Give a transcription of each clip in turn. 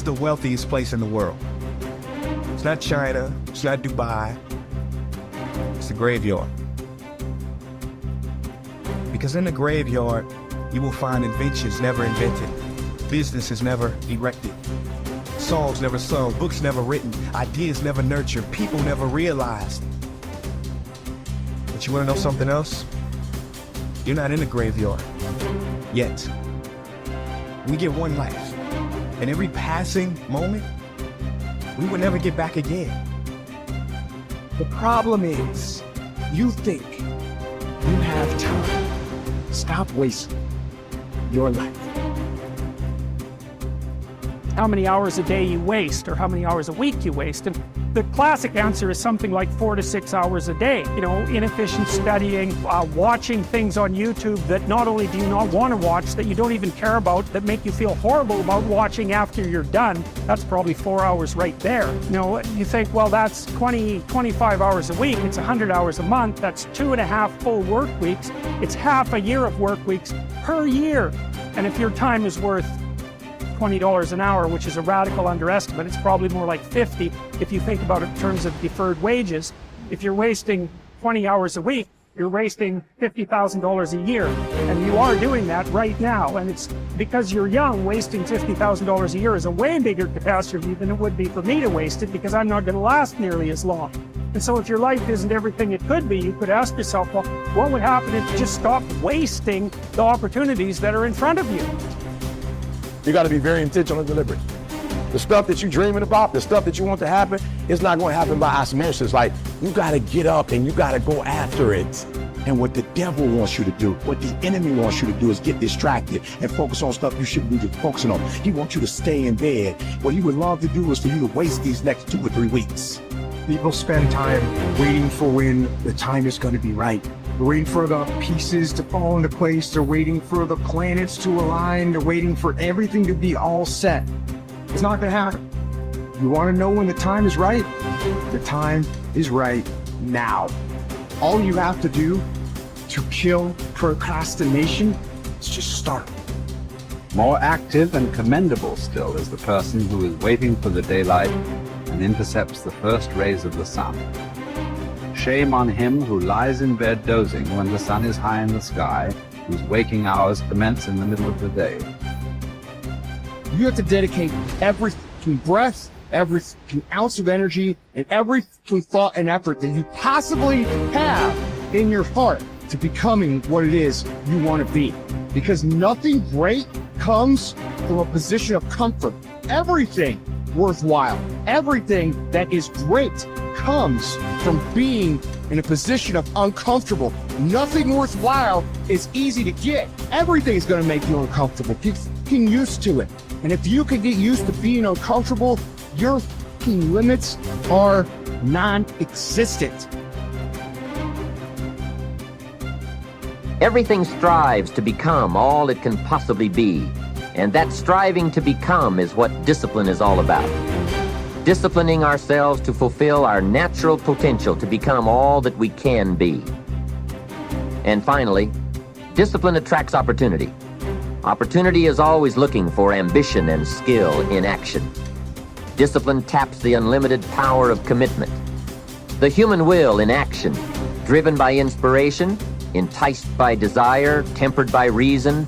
Where's the wealthiest place in the world? It's not China, it's not Dubai, it's the graveyard. Because in the graveyard, you will find inventions never invented, businesses never erected, songs never sung, books never written, ideas never nurtured, people never realized. But you wanna know something else? You're not in the graveyard, yet. We get one life, and every passing moment, we will never get back again. The problem is, you think you have time. Stop wasting your life. How many hours a day you waste, or how many hours a week you waste. And the classic answer is something like 4 to 6 hours a day. You know, inefficient studying, watching things on YouTube that not only do you not want to watch, that you don't even care about, that make you feel horrible about watching after you're done. That's probably 4 hours right there. You know, you think, well, that's 25 hours a week. It's 100 hours a month. That's 2.5 full work weeks. It's half a year of work weeks per year. And if your time is worth $20 an hour, which is a radical underestimate, it's probably more like 50 if you think about it in terms of deferred wages. If you're wasting 20 hours a week, you're wasting $50,000 a year. And you are doing that right now. And it's because you're young, wasting $50,000 a year is a way bigger catastrophe than it would be for me to waste it, because I'm not going to last nearly as long. And so if your life isn't everything it could be, you could ask yourself, well, what would happen if you just stopped wasting the opportunities that are in front of you? You got to be very intentional and deliberate. The stuff that you're dreaming about, the stuff that you want to happen, it's not going to happen by osmosis. Like, you got to get up and you got to go after it. And what the devil wants you to do, what the enemy wants you to do, is get distracted and focus on stuff you shouldn't be focusing on. He wants you to stay in bed. What he would love to do is for you to waste these next 2 or 3 weeks. People spend time waiting for when the time is going to be right. They're waiting for the pieces to fall into place. They're waiting for the planets to align. They're waiting for everything to be all set. It's not going to happen. You want to know when the time is right? The time is right now. All you have to do to kill procrastination is just start. More active and commendable still is the person who is waiting for the daylight and intercepts the first rays of the sun. Shame on him who lies in bed dozing when the sun is high in the sky, whose waking hours commence in the middle of the day. You have to dedicate every breath, every ounce of energy, and every thought and effort that you possibly have in your heart to becoming what it is you want to be. Because nothing great comes from a position of comfort. Everything worthwhile, everything that is great comes from being in a position of uncomfortable. Nothing worthwhile is easy to get. Everything is going to make you uncomfortable. Get used to it. And if you can get used to being uncomfortable, your limits are non-existent. Everything strives to become all it can possibly be. And that striving to become is what discipline is all about. Disciplining ourselves to fulfill our natural potential to become all that we can be. And finally, discipline attracts opportunity. Opportunity is always looking for ambition and skill in action. Discipline taps the unlimited power of commitment. The human will in action, driven by inspiration, enticed by desire, tempered by reason,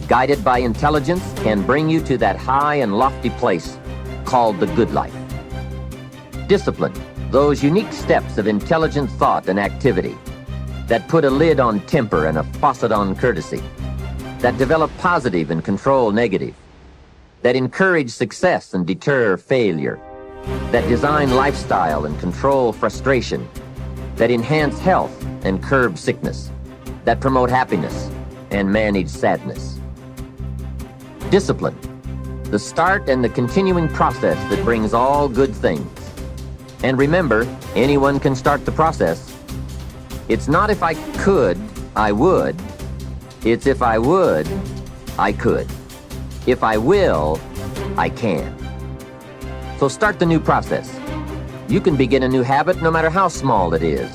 guided by intelligence, can bring you to that high and lofty place called the good life. Discipline, those unique steps of intelligent thought and activity that put a lid on temper and a faucet on courtesy, that develop positive and control negative, that encourage success and deter failure, that design lifestyle and control frustration, that enhance health and curb sickness, that promote happiness and manage sadness. Discipline, the start and the continuing process that brings all good things. And remember, anyone can start the process. It's not if I could, I would. It's if I would, I could. If I will, I can. So start the new process. You can begin a new habit no matter how small it is.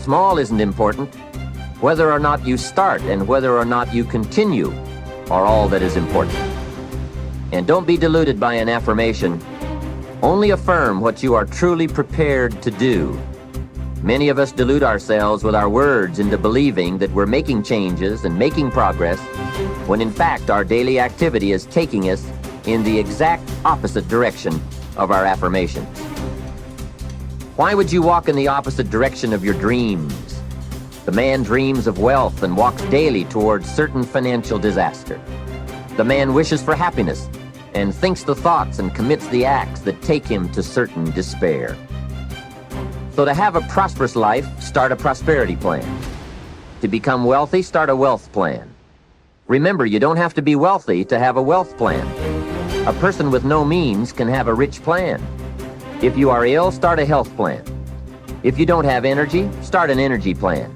Small isn't important. Whether or not you start and whether or not you continue are all that is important. And don't be deluded by an affirmation. Only affirm what you are truly prepared to do. Many of us delude ourselves with our words into believing that we're making changes and making progress, when in fact our daily activity is taking us in the exact opposite direction of our affirmations. Why would you walk in the opposite direction of your dreams? The man dreams of wealth and walks daily towards certain financial disaster. The man wishes for happiness and thinks the thoughts and commits the acts that take him to certain despair. So to have a prosperous life, start a prosperity plan. To become wealthy, start a wealth plan. Remember, you don't have to be wealthy to have a wealth plan. A person with no means can have a rich plan. If you are ill, start a health plan. If you don't have energy, start an energy plan.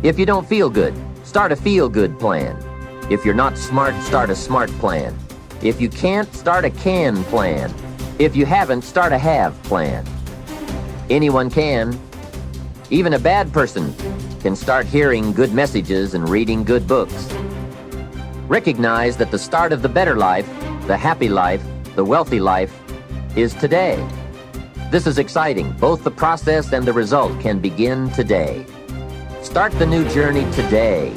If you don't feel good, start a feel-good plan. If you're not smart, start a smart plan. If you can't, start a can plan. If you haven't, start a have plan. Anyone can. Even a bad person can start hearing good messages and reading good books. Recognize that the start of the better life, the happy life, the wealthy life, is today. This is exciting. Both the process and the result can begin today. Start the new journey today.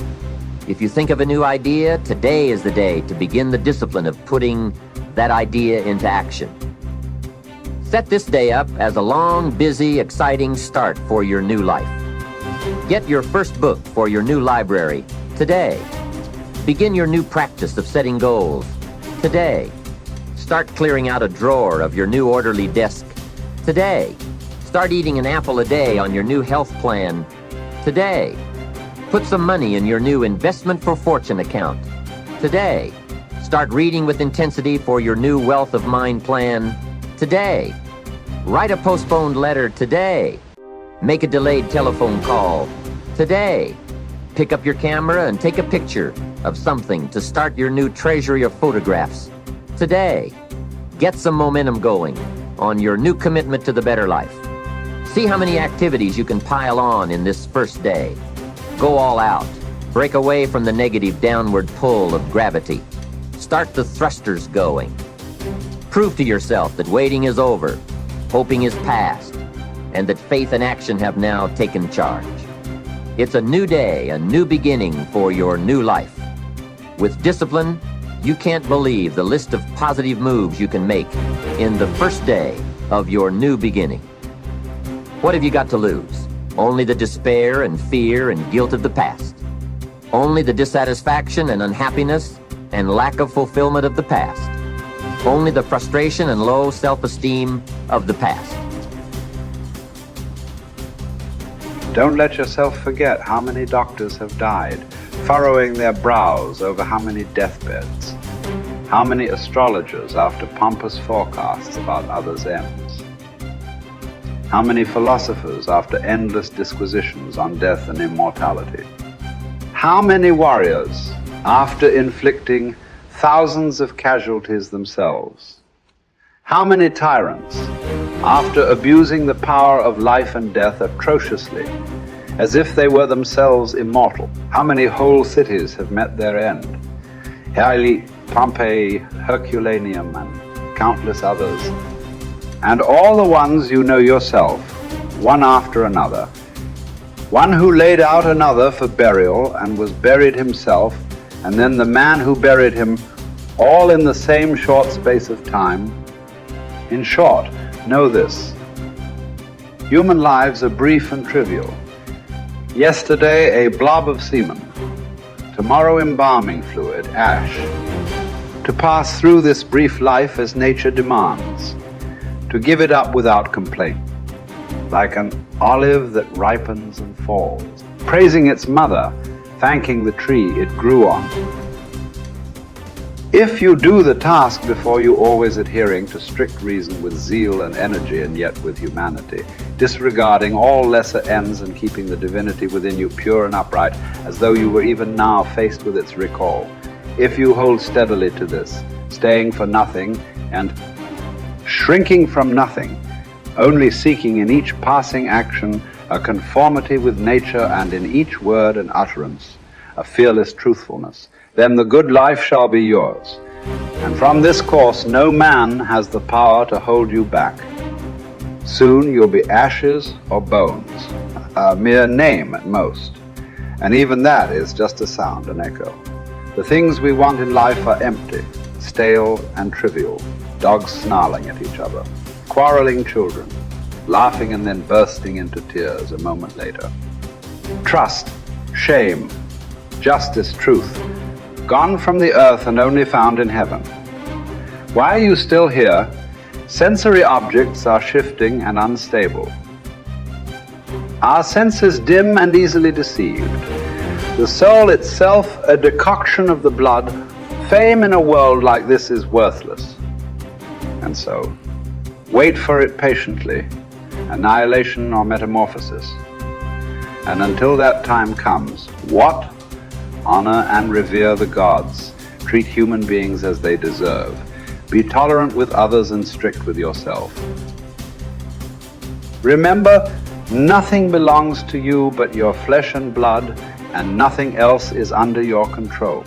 If you think of a new idea, today is the day to begin the discipline of putting that idea into action. Set this day up as a long, busy, exciting start for your new life. Get your first book for your new library today. Begin your new practice of setting goals today. Start clearing out a drawer of your new orderly desk today. Start eating an apple a day on your new health plan today. Put some money in your new investment for fortune account today. Start reading with intensity for your new wealth of mind plan today. Write a postponed letter today. Make a delayed telephone call today. Pick up your camera and take a picture of something to start your new treasury of photographs today. Get some momentum going on your new commitment to the better life. See how many activities you can pile on in this first day. Go all out. Break away from the negative downward pull of gravity. Start the thrusters going. Prove to yourself that waiting is over, hoping is past, and that faith and action have now taken charge. It's a new day, a new beginning for your new life. With discipline, you can't believe the list of positive moves you can make in the first day of your new beginning. What have you got to lose? Only the despair and fear and guilt of the past. Only the dissatisfaction and unhappiness and lack of fulfillment of the past. Only the frustration and low self-esteem of the past. Don't let yourself forget how many doctors have died, furrowing their brows over how many deathbeds, how many astrologers after pompous forecasts about others' ends, how many philosophers after endless disquisitions on death and immortality, how many warriors after inflicting thousands of casualties themselves, how many tyrants after abusing the power of life and death atrociously, as if they were themselves immortal. How many whole cities have met their end? Haile, Pompeii, Herculaneum, and countless others. And all the ones you know yourself, one after another. One who laid out another for burial and was buried himself, and then the man who buried him, all in the same short space of time. In short, know this: human lives are brief and trivial. Yesterday, a blob of semen. Tomorrow, embalming fluid, ash. To pass through this brief life as nature demands. To give it up without complaint. Like an olive that ripens and falls. Praising its mother, thanking the tree it grew on. If you do the task before you, always adhering to strict reason with zeal and energy, and yet with humanity, disregarding all lesser ends and keeping the divinity within you pure and upright, as though you were even now faced with its recall. If you hold steadily to this, staying for nothing and shrinking from nothing, only seeking in each passing action a conformity with nature, and in each word and utterance a fearless truthfulness, then the good life shall be yours. And from this course, no man has the power to hold you back. Soon you'll be ashes or bones, a mere name at most. And even that is just a sound, an echo. The things we want in life are empty, stale and trivial. Dogs snarling at each other, quarreling children, laughing and then bursting into tears a moment later. Trust, shame, justice, truth, gone from the earth and only found in heaven. Why are you still here? Sensory objects are shifting and unstable. Our senses dim and easily deceived. The soul itself a decoction of the blood. Fame in a world like this is worthless. And so, wait for it patiently, annihilation or metamorphosis. And until that time comes, what? Honor and revere the gods. Treat human beings as they deserve. Be tolerant with others and strict with yourself. Remember, nothing belongs to you but your flesh and blood, and nothing else is under your control.